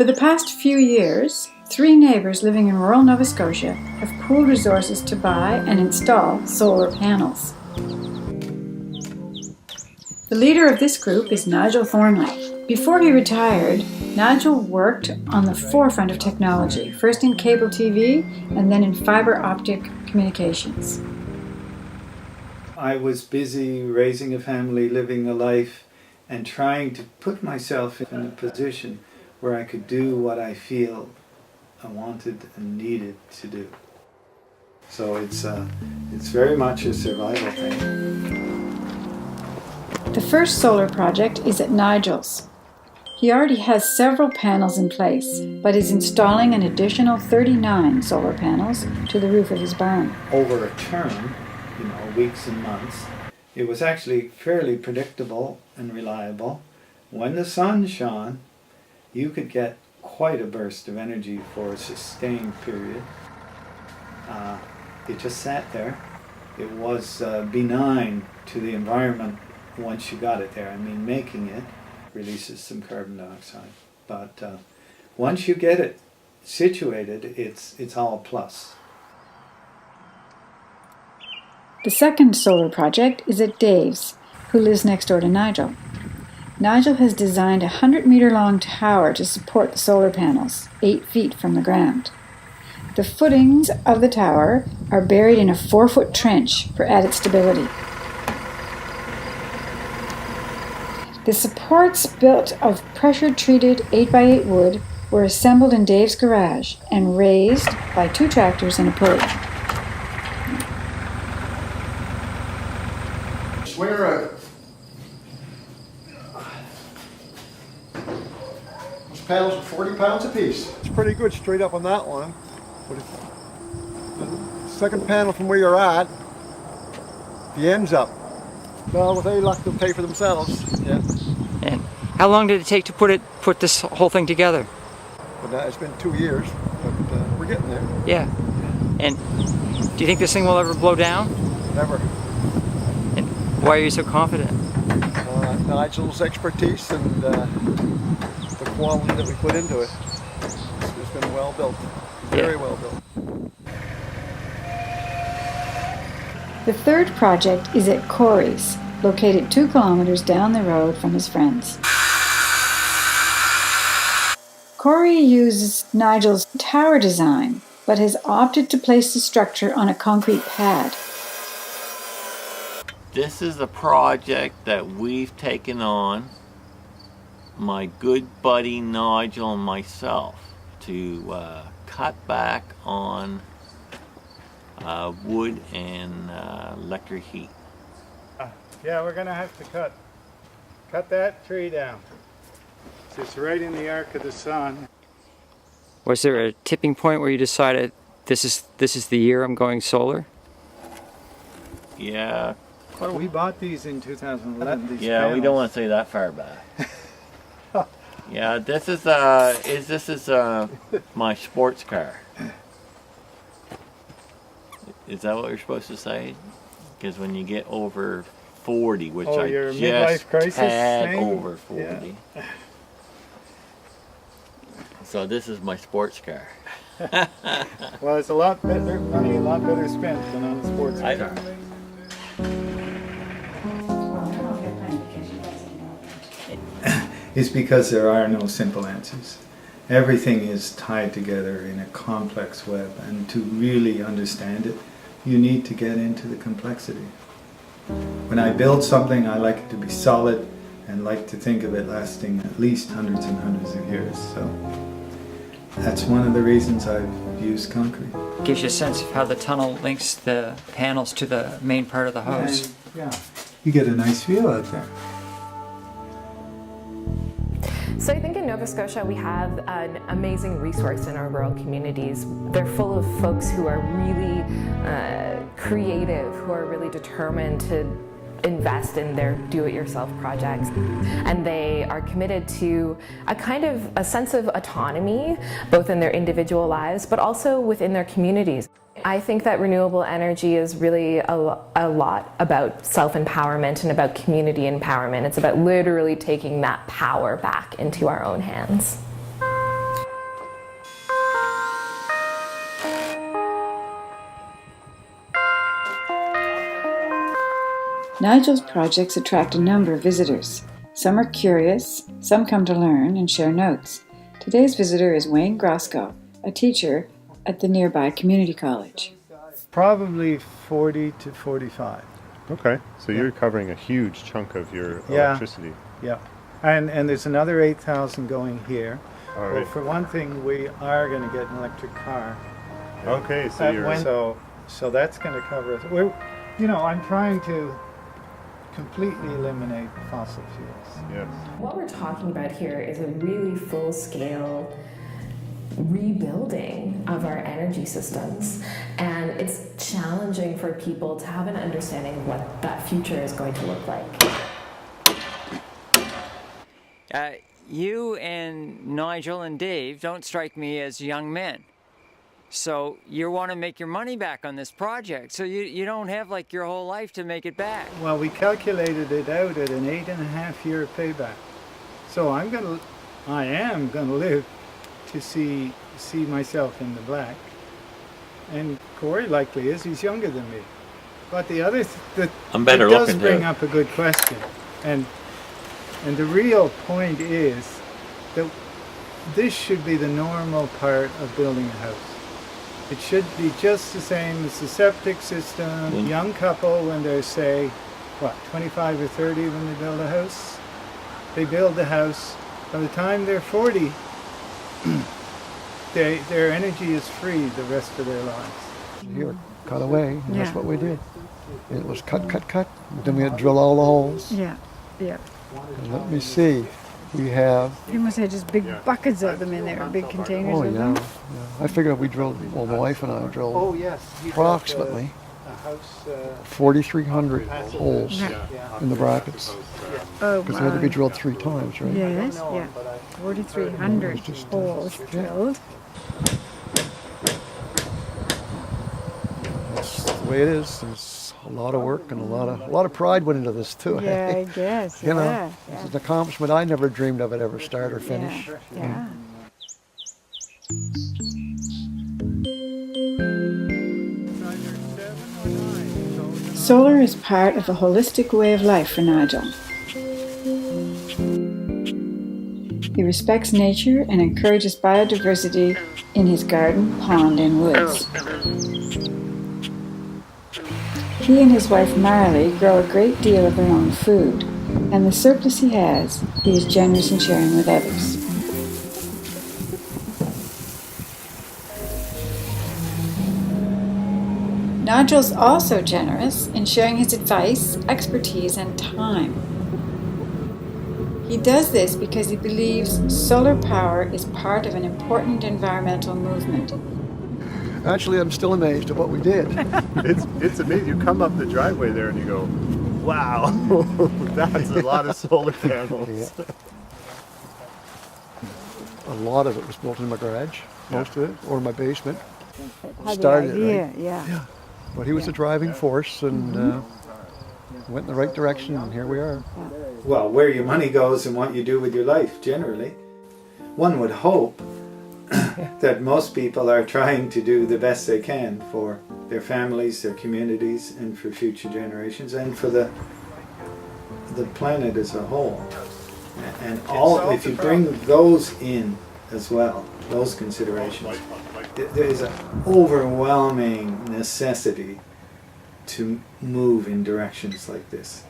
For the past few years, 3 neighbours living in rural Nova Scotia have pooled resources to buy and install solar panels. The leader of this group is Nigel Thornley. Before he retired, Nigel worked on the forefront of technology, first in cable TV and then in fibre optic communications. I was busy raising a family, living a life, and trying to put myself in a position where I could do what I feel I wanted and needed to do. So it's very much a survival thing. The first solar project is at Nigel's. He already has several panels in place, but is installing an additional 39 solar panels to the roof of his barn. Over a term, weeks and months, it was actually fairly predictable and reliable. When the sun shone, you could get quite a burst of energy for a sustained period. It just sat there. It was benign to the environment once you got it there. Making it releases some carbon dioxide. But once you get it situated, it's all plus. The second solar project is at Dave's, who lives next door to Nigel. Nigel has designed a 100-meter-long tower to support the solar panels, 8 feet from the ground. The footings of the tower are buried in a 4-foot trench for added stability. The supports, built of pressure-treated 8x8 wood, were assembled in Dave's garage and raised by 2 tractors and a pulley. Those panels are 40 pounds a piece. It's pretty good straight up on that one. But the second panel from where you're at, the end's up. Well, with any luck, they'll pay for themselves. Yeah. And how long did it take to put this whole thing together? But it's been 2 years, but we're getting there. Yeah. And do you think this thing will ever blow down? Never. And why are you so confident? Nigel's expertise and the quality that we put into it. It's been well built. Very well built. The third project is at Corey's, located 2 kilometers down the road from his friends. Corey uses Nigel's tower design, but has opted to place the structure on a concrete pad. This is a project that we've taken on, my good buddy Nigel and myself, to cut back on wood and electric heat. Yeah, we're gonna have to cut that tree down. It's right in the arc of the sun. Was there a tipping point where you decided this is the year I'm going solar? Yeah. We bought these in 2011. Yeah, panels. We don't want to say that far back. Yeah, this is my sports car. Is that what you're supposed to say? Because when you get over 40, which I your just midlife crisis had thing? over 40. Yeah. So this is my sports car. Well, it's a lot better spent than on a sports car. It's because there are no simple answers. Everything is tied together in a complex web, and to really understand it, you need to get into the complexity. When I build something, I like it to be solid and like to think of it lasting at least hundreds and hundreds of years. So that's one of the reasons I've used concrete. Gives you a sense of how the tunnel links the panels to the main part of the hose. And, yeah, you get a nice view out there. So I think in Nova Scotia we have an amazing resource in our rural communities. They're full of folks who are really creative, who are really determined to invest in their do-it-yourself projects, and they are committed to a sense of autonomy, both in their individual lives but also within their communities. I think that renewable energy is really a lot about self-empowerment and about community empowerment. It's about literally taking that power back into our own hands. Nigel's projects attract a number of visitors. Some are curious, some come to learn and share notes. Today's visitor is Wayne Grosco, a teacher at the nearby community college. Probably 40 to 45. Okay, so you're covering a huge chunk of your Yeah. electricity. Yeah. And there's another 8,000 going here. All Well, right. for one thing, we are going to get an electric car. Okay, so you're So that's going to cover it. I'm trying to completely eliminate fossil fuels. yes. What we're talking about here is a really full-scale rebuilding of our energy systems, and it's challenging for people to have an understanding of what that future is going to look like. You and Nigel and Dave don't strike me as young men. So you want to make your money back on this project. So you don't have like your whole life to make it back. Well, we calculated it out at an 8.5-year payback. So I am gonna live to see myself in the black. And Corey likely is. He's younger than me. But the other I'm better it does looking bring too. up a good question. And the real point is that this should be the normal part of building a house. It should be just the same as the septic system. Young couple, when they're, say, 25 or 30 when they build a house, they build the house. By the time they're 40, their energy is free the rest of their lives. Here, cut away, and Yeah. that's what we did. And it was cut. Then we had to drill all the holes. Yeah. And let me see, we have, You must have just big buckets of them in there, big containers oh of yeah, them. I figured we drilled, well, my wife and I drilled Oh yes, approximately a house. 4,300 holes Yeah. in the brackets. Oh, Because they had to be drilled 3 times, right? Yes, yeah. 4,300 holes drilled. That's the way it is. There's a lot of work and a lot of pride went into this too. Yeah, I guess. You know, Yeah. it's an accomplishment I never dreamed of it ever start or finish. Yeah. Solar is part of a holistic way of life for Nigel. He respects nature and encourages biodiversity in his garden, pond, and woods. He and his wife Marley grow a great deal of their own food, and the surplus he has, he is generous in sharing with others. Nigel's also generous in sharing his advice, expertise, and time. He does this because he believes solar power is part of an important environmental movement. Actually, I'm still amazed at what we did. It's amazing. You come up the driveway there and you go, wow, that's a lot of solar panels. A lot of it was built in my garage, most of it, or in my basement. Had Started the it, idea, yeah. But he was the driving force and went in the right direction, and here we are. Well, where your money goes and what you do with your life, generally. One would hope that most people are trying to do the best they can for their families, their communities, and for future generations, and for the planet as a whole. And all, if you bring those in as well, those considerations, there is an overwhelming necessity to move in directions like this.